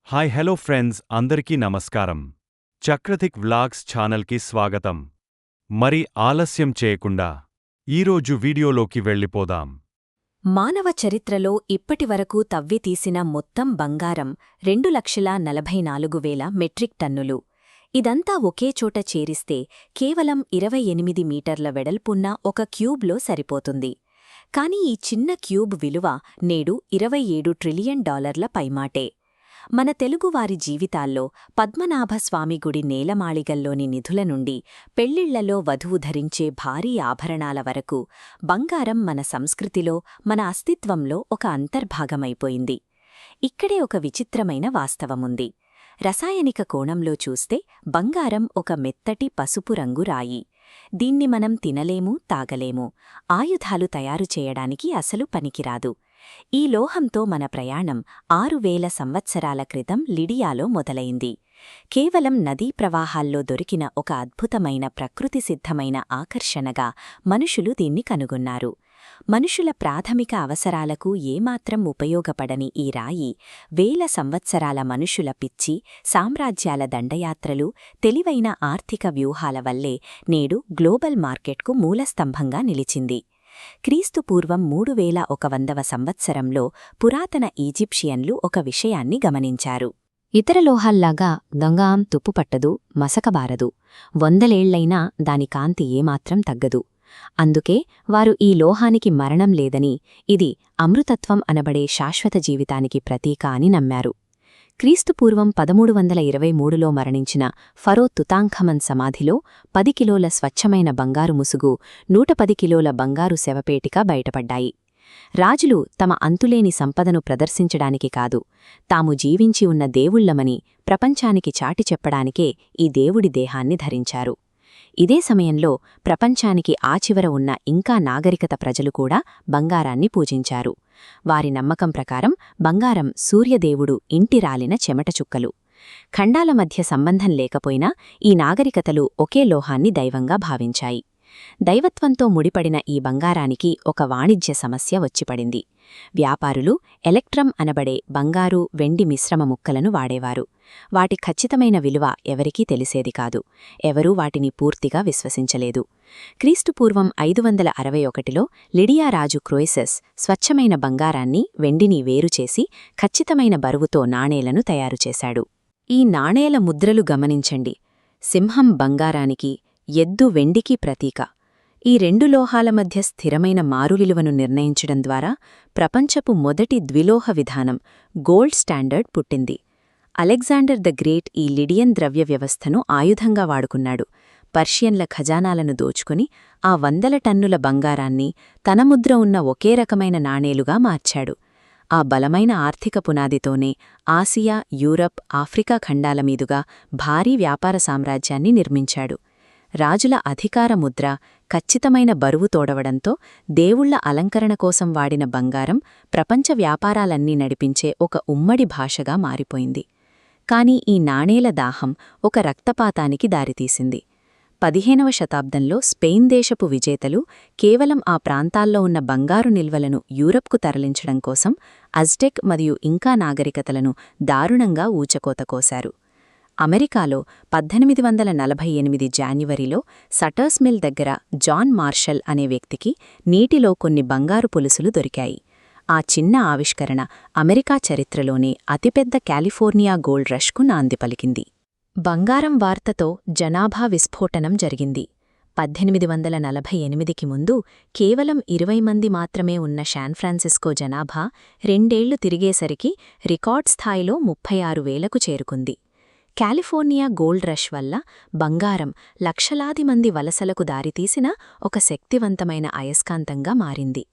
Hi hello friends అందరికీ నమస్కారం. చక్రతిక్ vlogs ఛానల్కి స్వాగతం. మరి ఆలస్యం చేయకుండా ఈరోజు వీడియోలోకి వెళ్ళిపోదాం. మానవ చరిత్రలో ఇప్పటివరకు తవ్వితీసిన మొత్తం బంగారం 2,44,000 మెట్రిక్ టన్నులు. ఇదంతా ఒకే చోట చేరిస్తే కేవలం 28 మీటర్ల వెడల్పున్న ఒక క్యూబ్లో సరిపోతుంది. కాని ఈ చిన్న క్యూబ్ విలువ నేడు $27 ట్రిలియన్ పైమాటే. మన తెలుగువారి జీవితాల్లో పద్మనాభస్వామి గుడి నేలమాళిగల్లోని నిధుల నుండి పెళ్లిళ్లలో వధువు ధరించే భారీ ఆభరణాల వరకు బంగారం మన సంస్కృతిలో, మన అస్తిత్వంలో ఒక అంతర్భాగమైపోయింది. ఇక్కడే ఒక విచిత్రమైన వాస్తవముంది. రసాయనిక కోణంలో చూస్తే బంగారం ఒక మెత్తటి పసుపు రంగు రాయి. దీన్ని మనం తినలేము, తాగలేము. ఆయుధాలు తయారు చేయడానికి అసలు పనికిరాదు. ఈ లోహంతో మన ప్రయాణం 6,000 సంవత్సరాల క్రితం లిడియాలో మొదలైంది. కేవలం నదీ ప్రవాహాల్లో దొరికిన ఒక అద్భుతమైన ప్రకృతి సిద్ధమైన ఆకర్షణగా మనుషులు దీన్ని కనుగొన్నారు. మనుషుల ప్రాథమిక అవసరాలకు ఏమాత్రం ఉపయోగపడని ఈ రాయి వేల సంవత్సరాల మనుషుల పిచ్చి, సామ్రాజ్యాల దండయాత్రలు, తెలివైన ఆర్థిక వ్యూహాల వల్లే నేడు గ్లోబల్ మార్కెట్కు మూలస్తంభంగా నిలిచింది. క్రీస్తుపూర్వం 3100వ సంవత్సరంలో పురాతన ఈజిప్షియన్లు ఒక విషయాన్ని గమనించారు. ఇతర లోహాల్లాగా గంగాం తుప్పుపట్టదు, మసకబారదు. 100 ఏళ్లైనా దాని కాంతి ఏమాత్రం తగ్గదు. అందుకే వారు ఈ లోహానికి మరణం లేదని, ఇది అమృతత్వం అనబడే శాశ్వత జీవితానికి ప్రతీక అని నమ్మారు. క్రీస్తుపూర్వం 1323లో మరణించిన ఫరో తుతాంఖమన్ సమాధిలో 10 కిలోల స్వచ్ఛమైన బంగారు ముసుగు, 110 కిలోల బంగారు శవపేటిక బయటపడ్డాయి. రాజులు తమ అంతులేని సంపదను ప్రదర్శించడానికి కాదు, తాము జీవించి ఉన్న దేవుళ్లమని ప్రపంచానికి చాటి చెప్పడానికే ఈ దేవుడి దేహాన్ని ధరించారు. ఇదే సమయంలో ప్రపంచానికి ఆచివర ఉన్న ఇంకా నాగరికత ప్రజలు కూడా బంగారాన్ని పూజించారు. వారి నమ్మకం ప్రకారం బంగారం సూర్యదేవుడు ఇంటి రాలిన చెమట చుక్కలు. ఖండాల మధ్య సంబంధం లేకపోయినా ఈ నాగరికతలు ఒకే లోహాన్ని దైవంగా భావించాయి. దైవత్వంతో ముడిపడిన ఈ బంగారానికి ఒక వాణిజ్య సమస్య వచ్చిపడింది. వ్యాపారులు ఎలక్ట్రమ్ అనబడే బంగారు, వెండి మిశ్రమ ముక్కలను వాడేవారు. వాటి ఖచ్చితమైన విలువ ఎవరికీ తెలిసేది కాదు. ఎవరూ వాటిని పూర్తిగా విశ్వసించలేదు. క్రీస్తుపూర్వం 561లో లిడియా రాజు క్రోయసస్ స్వచ్ఛమైన బంగారాన్ని, వెండిని వేరుచేసి ఖచ్చితమైన బరువుతో నాణేలను తయారుచేశాడు. ఈ నాణేల ముద్రలు గమనించండి. సింహం బంగారానికి, ఎద్దు వెండికి ప్రతీక. ఈ రెండు లోహాల మధ్య స్థిరమైన మారువిలువను నిర్ణయించడం ద్వారా ప్రపంచపు మొదటి ద్విలోహ విధానం గోల్డ్ స్టాండర్డ్ పుట్టింది. అలెగ్జాండర్ ద గ్రేట్ ఈ లిడియన్ ద్రవ్య వ్యవస్థను ఆయుధంగా వాడుకున్నాడు. పర్షియన్ల ఖజానాలను దోచుకుని ఆ 100 టన్నుల బంగారాన్ని తన ముద్ర ఉన్న ఒకే రకమైన నాణేలుగా మార్చాడు. ఆ బలమైన ఆర్థిక పునాదితోనే ఆసియా, యూరప్, ఆఫ్రికా ఖండాల మీదుగా భారీ వ్యాపార సామ్రాజ్యాన్ని నిర్మించాడు. రాజుల అధికార ముద్ర, ఖచ్చితమైన బరువు తోడవడంతో దేవుళ్ల అలంకరణ కోసం వాడిన బంగారం ప్రపంచ వ్యాపారాలన్నీ నడిపించే ఒక ఉమ్మడి భాషగా మారిపోయింది. కాని ఈ నాణేల దాహం ఒక రక్తపాతానికి దారితీసింది. 15వ శతాబ్దంలో స్పెయిన్ దేశపు విజేతలు కేవలం ఆ ప్రాంతాల్లో ఉన్న బంగారు నిల్వలను యూరప్కు తరలించడం కోసం అజ్టెక్ మరియు ఇంకా నాగరికతలను దారుణంగా ఊచకోత కోశారు. అమెరికాలో 1848 జాన్యువరిలో సటర్స్ మిల్ దగ్గర జాన్ మార్షల్ అనే వ్యక్తికి నీటిలో కొన్ని బంగారు పొలుసులు దొరికాయి. ఆ చిన్న ఆవిష్కరణ అమెరికా చరిత్రలోనే అతిపెద్ద కాలిఫోర్నియా గోల్డ్ రష్కు నాంది పలికింది. బంగారం వార్తతో జనాభా విస్ఫోటనం జరిగింది. 1848కి ముందు కేవలం 20 మంది మాత్రమే ఉన్న శాన్ఫ్రాన్సిస్కో జనాభా 2 ఏళ్లు తిరిగేసరికి రికార్డ్ స్థాయిలో 36,000కు చేరుకుంది. కాలిఫోర్నియా గోల్డ్ రష్ వల్ల బంగారం లక్షలాది మంది వలసలకు దారితీసిన ఒక శక్తివంతమైన అయస్కాంతంగా మారింది.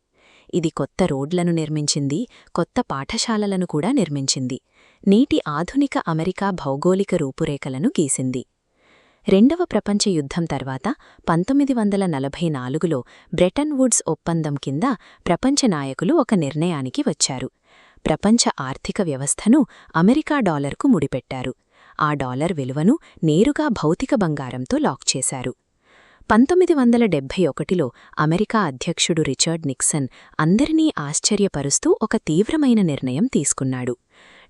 ఇది కొత్త రోడ్లను నిర్మించింది, కొత్త పాఠశాలలను కూడా నిర్మించింది. నేటి ఆధునిక అమెరికా భౌగోళిక రూపురేఖలను గీసింది. రెండవ ప్రపంచ యుద్ధం తర్వాత 1944లో బ్రెటన్ వుడ్స్ ఒప్పందం కింద ప్రపంచ నాయకులు ఒక నిర్ణయానికి వచ్చారు. ప్రపంచ ఆర్థిక వ్యవస్థను అమెరికా డాలర్కు ముడిపెట్టారు. ఆ డాలర్ విలువను నేరుగా భౌతిక బంగారంతో లాక్ చేశారు. 1971లో అమెరికా అధ్యక్షుడు రిచర్డ్ నిక్సన్ అందరినీ ఆశ్చర్యపరుస్తూ ఒక తీవ్రమైన నిర్ణయం తీసుకున్నాడు.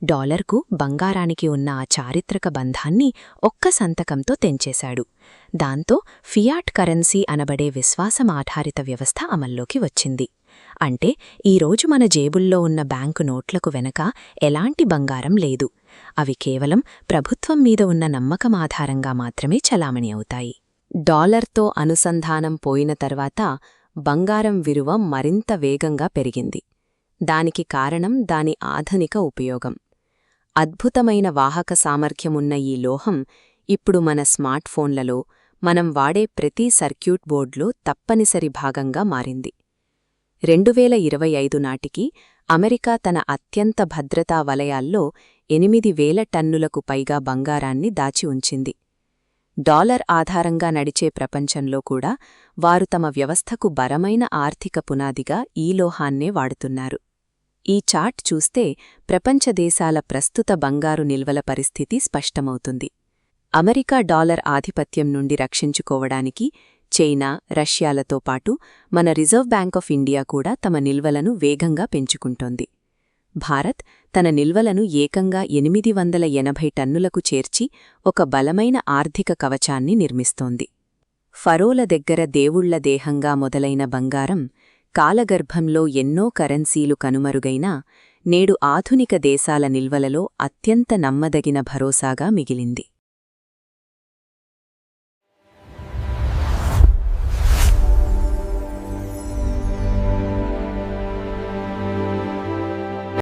డాలర్కు బంగారానికి ఉన్న ఆ చారిత్రక బంధాన్ని ఒక్క సంతకంతో తెంచేశాడు. దాంతో ఫియాట్ కరెన్సీ అనబడే విశ్వాసమాధారిత వ్యవస్థ అమల్లోకి వచ్చింది. అంటే ఈరోజు మన జేబుల్లో ఉన్న బ్యాంకు నోట్లకు వెనక ఎలాంటి బంగారం లేదు. అవి కేవలం ప్రభుత్వం మీద ఉన్న నమ్మకమాధారంగా మాత్రమే చలామణి అవుతాయి. డాలర్తో అనుసంధానం పోయిన తర్వాత బంగారం విలువ మరింత వేగంగా పెరిగింది. దానికి కారణం దాని ఆధునిక ఉపయోగం. అద్భుతమైన వాహక సామర్థ్యమున్న ఈ లోహం ఇప్పుడు మన స్మార్ట్ఫోన్లలో, మనం వాడే ప్రతి సర్క్యూట్ బోర్డ్లో తప్పనిసరి భాగంగా మారింది. 2025 నాటికి అమెరికా తన అత్యంత భద్రతా వలయాల్లో 8,000 టన్నులకు పైగా బంగారాన్ని దాచి ఉంచింది. డాలర్ ఆధారంగా నడిచే ప్రపంచంలో కూడా వారు తమ వ్యవస్థకు బలమైన ఆర్థిక పునాదిగా ఈ లోహాన్నే వాడుతున్నారు. ఈ చార్ట్ చూస్తే ప్రపంచ దేశాల ప్రస్తుత బంగారు నిల్వల పరిస్థితి స్పష్టమవుతుంది. అమెరికా డాలర్ ఆధిపత్యం నుండి రక్షించుకోవడానికి చైనా, రష్యాలతో పాటు మన రిజర్వ్ బ్యాంక్ ఆఫ్ ఇండియా కూడా తమ నిల్వలను వేగంగా పెంచుకుంటోంది. భారత్ తన నిల్వలను ఏకంగా 880 టన్నులకు చేర్చి ఒక బలమైన ఆర్థిక కవచాన్ని నిర్మిస్తోంది. ఫరోల దగ్గర దేవుళ్ల దేహంగా మొదలైన బంగారం కాలగర్భంలో ఎన్నో కరెన్సీలు కనుమరుగైనా నేడు ఆధునిక దేశాల నిల్వలలో అత్యంత నమ్మదగిన భరోసాగా మిగిలింది.